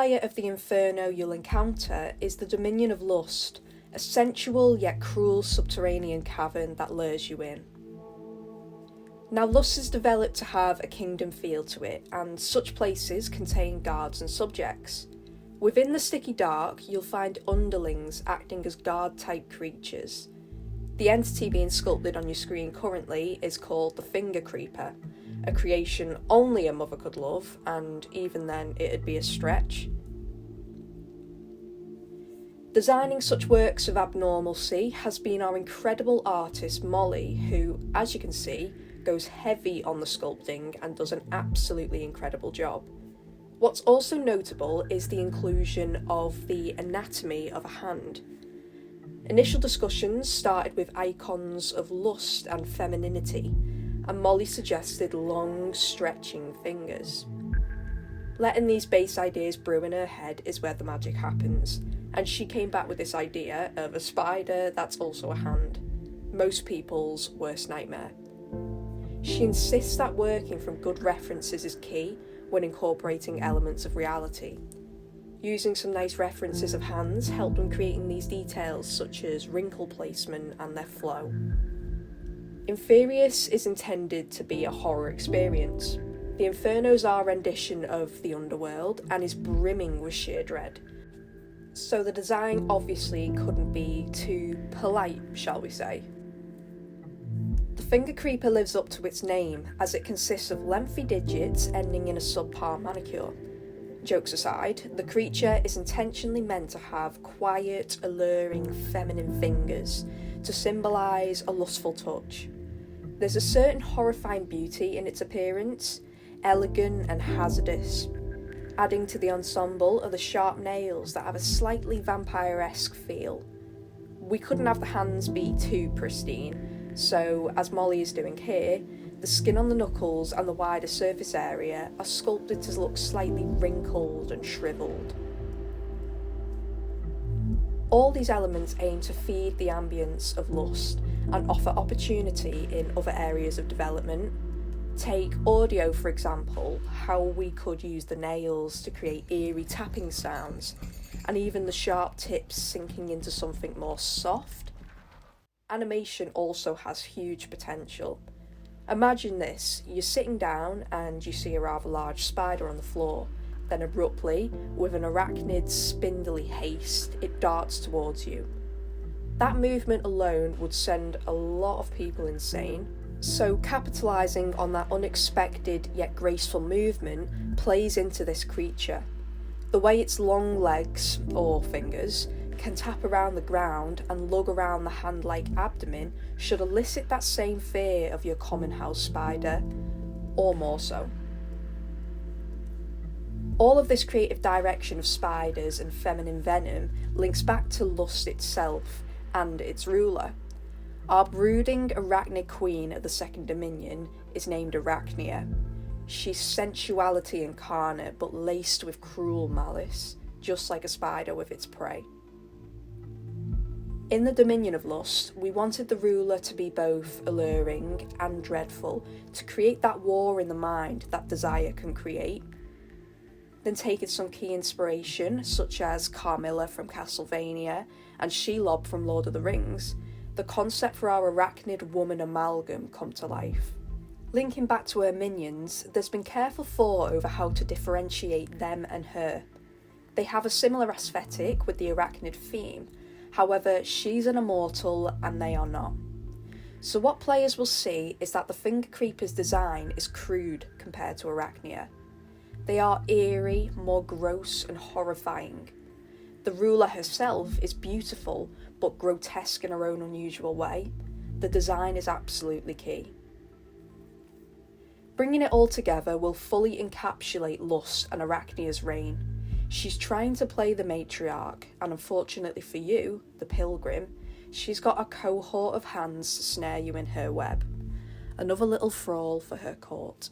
layer of the inferno you'll encounter is the dominion of lust, a sensual yet cruel subterranean cavern that lures you in. Now, lust is developed to have a kingdom feel to it, and such places contain guards and subjects. Within the sticky dark, you'll find underlings acting as guard-type creatures. The entity being sculpted on your screen currently is called the Finger Creeper, a creation only a mother could love, and even then it'd be a stretch. Designing such works of abnormalcy has been our incredible artist Molly, who, as you can see, goes heavy on the sculpting and does an absolutely incredible job. What's also notable is the inclusion of the anatomy of a hand. Initial discussions started with icons of lust and femininity, and Molly suggested long, stretching fingers. Letting these base ideas brew in her head is where the magic happens, and she came back with this idea of a spider that's also a hand, most people's worst nightmare. She insists that working from good references is key when incorporating elements of reality. Using some nice references of hands helped when creating these details such as wrinkle placement and their flow. Inferius is intended to be a horror experience. The Inferno is our rendition of the underworld and is brimming with sheer dread. So the design obviously couldn't be too polite, shall we say. The Finger Creeper lives up to its name, as it consists of lengthy digits ending in a subpar manicure. Jokes aside, the creature is intentionally meant to have quiet, alluring, feminine fingers to symbolise a lustful touch. There's a certain horrifying beauty in its appearance, elegant and hazardous. Adding to the ensemble are the sharp nails that have a slightly vampire-esque feel. We couldn't have the hands be too pristine, so, as Molly is doing here, the skin on the knuckles and the wider surface area are sculpted to look slightly wrinkled and shriveled. All these elements aim to feed the ambience of lust and offer opportunity in other areas of development. Take audio, for example, how we could use the nails to create eerie tapping sounds, and even the sharp tips sinking into something more soft. Animation also has huge potential. Imagine this, you're sitting down and you see a rather large spider on the floor, then abruptly, with an arachnid spindly haste, it darts towards you. That movement alone would send a lot of people insane, so capitalising on that unexpected yet graceful movement plays into this creature. The way its long legs, or fingers, can tap around the ground and lug around the hand-like abdomen should elicit that same fear of your common house spider, or more so. All of this creative direction of spiders and feminine venom links back to lust itself and its ruler. Our brooding arachnid queen of the second dominion is named Arachnia. She's sensuality incarnate but laced with cruel malice, just like a spider with its prey. In the dominion of lust, we wanted the ruler to be both alluring and dreadful, to create that war in the mind that desire can create. Then taking some key inspiration, such as Carmilla from Castlevania and Shelob from Lord of the Rings, the concept for our arachnid woman amalgam come to life. Linking back to her minions, there's been careful thought over how to differentiate them and her. They have a similar aesthetic with the arachnid theme, however, she's an immortal and they are not. So what players will see is that the Finger Creeper's design is crude compared to Arachnia. They are eerie, more gross and horrifying. The ruler herself is beautiful, but grotesque in her own unusual way. The design is absolutely key. Bringing it all together will fully encapsulate Lust and Arachnia's reign. She's trying to play the matriarch, and unfortunately for you, the pilgrim, she's got a cohort of hands to snare you in her web. Another little thrall for her court.